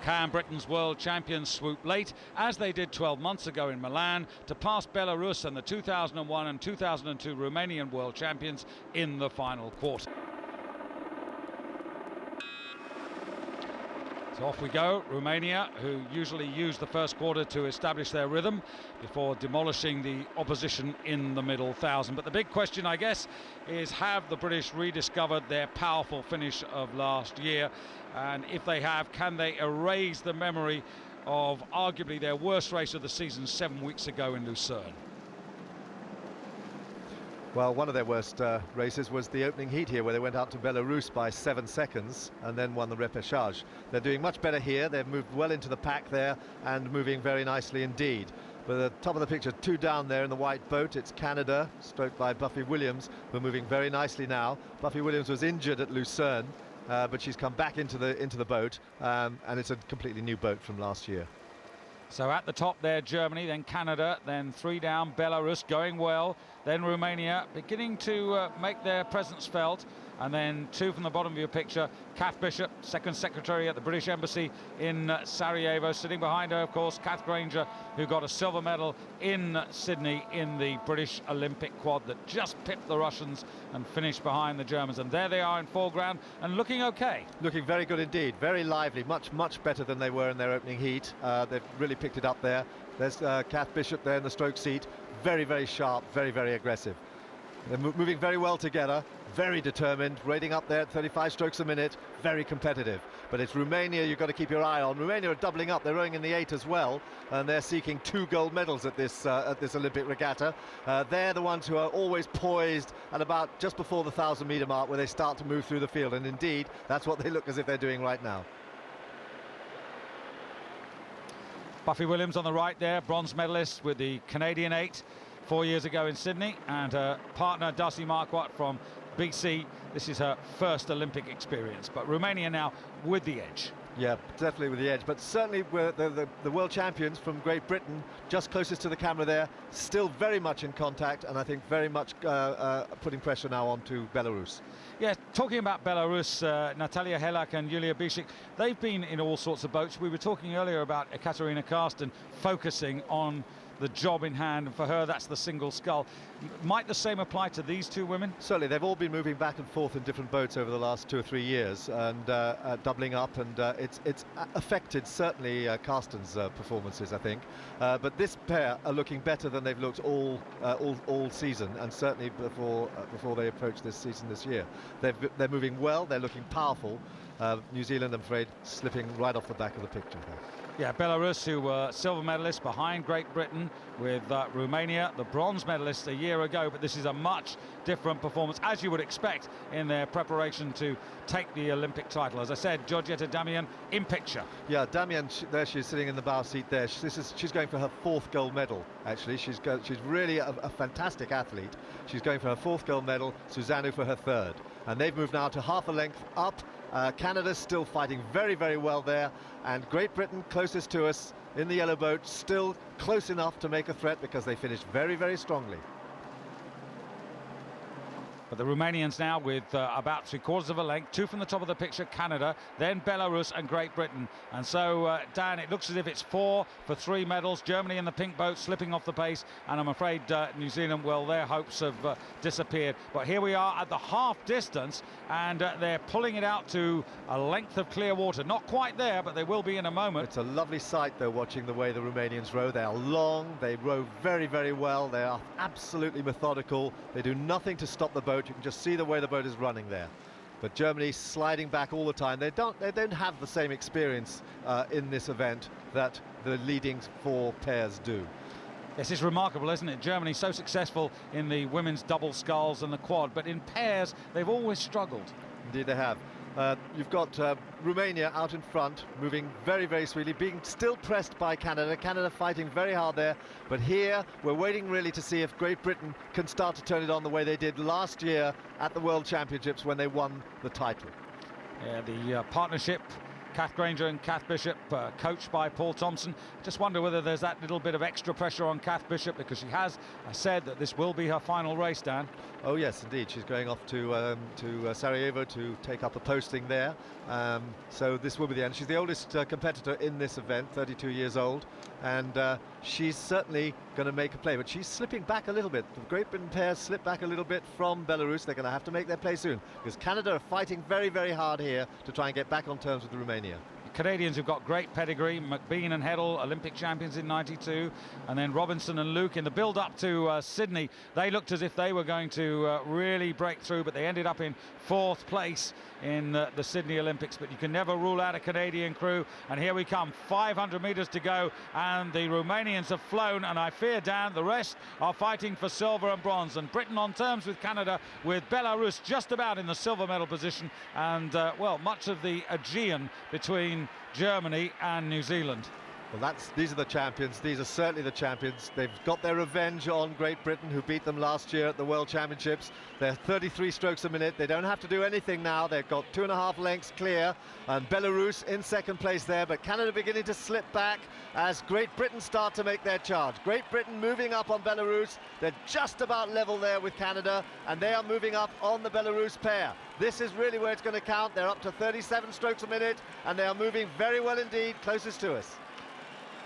Can Britain's world champions swoop late, as they did 12 months ago in Milan, to pass Belarus and the 2001 and 2002 Romanian world champions in the final quarter? So off we go. Romania, who usually use the first quarter to establish their rhythm before demolishing the opposition in the middle 1,000. But the big question, I guess, is have the British rediscovered their powerful finish of last year? And if they have, can they erase the memory of arguably their worst race of the season 7 weeks ago in Lucerne? Well, one of their worst races was the opening heat here, where they went out to Belarus by 7 seconds and then won the repechage. They're doing much better here. They've moved well into the pack there and moving very nicely indeed. But at the top of the picture, 2 down there in the white boat, it's Canada, stroked by Buffy Williams, who are moving very nicely now. Buffy Williams was injured at Lucerne, but she's come back into the boat, and it's a completely new boat from last year. So at the top there, Germany, then Canada, then 3 down, Belarus going well, then Romania beginning to make their presence felt, and then 2 from the bottom of your picture, Kath Bishop, second secretary at the British Embassy in Sarajevo, sitting behind her, of course, Kath Granger, who got a silver medal in Sydney in the British Olympic quad that just pipped the Russians and finished behind the Germans. And there they are in foreground and looking okay. Looking very good indeed, very lively, much better than they were in their opening heat. They've really picked it up there. There's Kath Bishop there in the stroke seat, very sharp, very aggressive. They're moving very well together, very determined, rating up there at 35 strokes a minute, very competitive. But it's Romania you've got to keep your eye on. Romania are doubling up, they're rowing in the 8 as well, and they're seeking 2 gold medals at this Olympic regatta. They're the ones who are always poised at about just before the 1,000-metre mark, where they start to move through the field, and indeed, that's what they look as if they're doing right now. Buffy Williams on the right there, bronze medalist with the Canadian 8 4 years ago in Sydney, and her partner Darcy Marquardt from BC. This is her first Olympic experience, but Romania now with the edge. Yeah, definitely with the edge, but certainly the world champions from Great Britain, just closest to the camera there, still very much in contact, and I think very much putting pressure now onto Belarus. Yeah, talking about Belarus, Natalia Helak and Yulia Bishik, they've been in all sorts of boats. We were talking earlier about Ekaterina Karsten focusing on the job in hand, and for her that's the single scull. Might the same apply to these 2 women? Certainly, they've all been moving back and forth in different boats over the last 2 or 3 years, and doubling up, and it's affected certainly Karsten's performances, I think. But this pair are looking better than they've looked all season, and certainly before they approach this season this year. They're moving well, they're looking powerful. New Zealand, I'm afraid, slipping right off the back of the picture there. Yeah, Belarus, who were silver medalists behind Great Britain, with Romania, the bronze medalists a year ago, but this is a much different performance, as you would expect, in their preparation to take the Olympic title. As I said, Georgieta Damian in picture. Yeah, Damian, there she's sitting in the bow seat there. She's going for her 4th gold medal, actually. She's really a fantastic athlete. She's going for her 4th gold medal, Susanne for her 3rd. And they've moved now to half a length up. Canada's still fighting very well there, and Great Britain closest to us in the yellow boat, still close enough to make a threat because they finished very strongly. But the Romanians now with about 3/4 of a length, 2 from the top of the picture, Canada, then Belarus and Great Britain. And so, Dan, it looks as if it's 4 for 3 medals. Germany in the pink boat slipping off the pace, and I'm afraid New Zealand, well, their hopes have disappeared. But here we are at the half distance, and they're pulling it out to a length of clear water. Not quite there, but they will be in a moment. It's a lovely sight, though, watching the way the Romanians row. They are long, they row very well, they are absolutely methodical, they do nothing to stop the boat. You can just see the way the boat is running there. But Germany sliding back all the time. They don't have the same experience in this event that the leading 4 pairs do. This is remarkable, isn't it? Germany so successful in the women's double sculls and the quad, but in pairs they've always struggled. Indeed they have. You've got Romania out in front, moving very sweetly, being still pressed by Canada. Canada fighting very hard there, but here we're waiting really to see if Great Britain can start to turn it on the way they did last year at the World Championships when they won the title. Yeah, the partnership Kath Granger and Kath Bishop, coached by Paul Thompson. Just wonder whether there's that little bit of extra pressure on Kath Bishop, because she has said that this will be her final race, Dan. Oh yes, indeed. She's going off to Sarajevo to take up a posting there. So this will be the end. She's the oldest competitor in this event, 32 years old, and she's certainly going to make a play. But she's slipping back a little bit. The Great Britain pairs slip back a little bit from Belarus. They're going to have to make their play soon, because Canada are fighting very, very hard here to try and get back on terms with Romania. Canadians who've got great pedigree, McBean and Heddle, Olympic champions in '92, and then Robinson and Luke in the build-up to Sydney. They looked as if they were going to really break through, but they ended up in 4th place in the Sydney Olympics. But you can never rule out a Canadian crew, and here we come, 500 metres to go, and the Romanians have flown, and I fear, Dan, the rest are fighting for silver and bronze, and Britain on terms with Canada, with Belarus just about in the silver medal position, and well, much of the Aegean between Germany and New Zealand. Well, these are the champions. These are certainly the champions. They've got their revenge on Great Britain, who beat them last year at the World Championships. They're 33 strokes a minute. They don't have to do anything now. They've got 2.5 lengths clear, and Belarus in 2nd place there, but Canada beginning to slip back as Great Britain start to make their charge. Great Britain moving up on Belarus. They're just about level there with Canada, and they are moving up on the Belarus pair. This is really where it's going to count. They're up to 37 strokes a minute, and they are moving very well indeed, closest to us.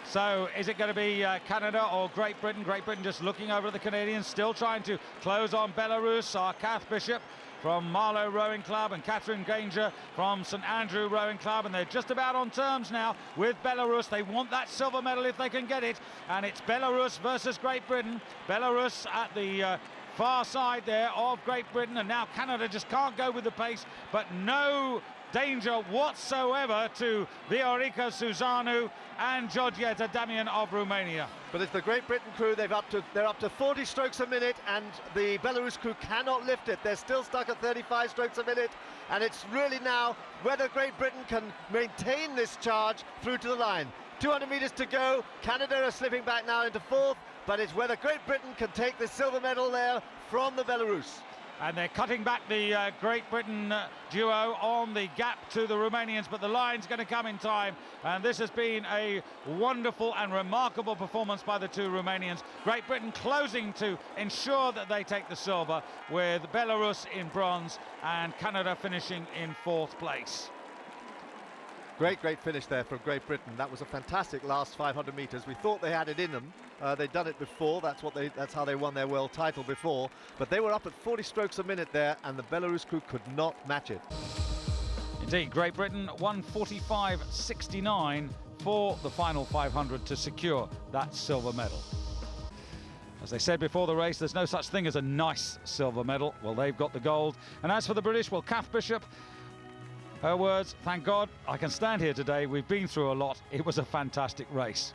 So is it going to be Canada or Great Britain? Great Britain just looking over at the Canadians, still trying to close on Belarus. Our Kath Bishop from Marlow Rowing Club and Catherine Granger from St Andrew Rowing Club, and they're just about on terms now with Belarus. They want that silver medal if they can get it, and it's Belarus versus Great Britain. Belarus at the far side there of Great Britain, and now Canada just can't go with the pace, but no danger whatsoever to Viorica Suzanu and Georgieta Damian of Romania. But it's the Great Britain crew. They're up to 40 strokes a minute, and the Belarus crew cannot lift it. They're still stuck at 35 strokes a minute, and it's really now whether Great Britain can maintain this charge through to the line. 200 metres to go. Canada are slipping back now into 4th, but it's whether Great Britain can take the silver medal there from the Belarus. And they're cutting back the Great Britain duo on the gap to the Romanians, but the line's going to come in time, and this has been a wonderful and remarkable performance by the two Romanians. Great Britain closing to ensure that they take the silver, with Belarus in bronze and Canada finishing in 4th place. Great finish there from Great Britain. That was a fantastic last 500 metres. We thought they had it in them. They'd done it before. That's how they won their world title before. But they were up at 40 strokes a minute there, and the Belarus crew could not match it. Indeed, Great Britain 1:45.69 for the final 500 to secure that silver medal. As they said before the race, there's no such thing as a nice silver medal. Well, they've got the gold. And as for the British, well, Kath Bishop, her words, thank God I can stand here today. We've been through a lot. It was a fantastic race.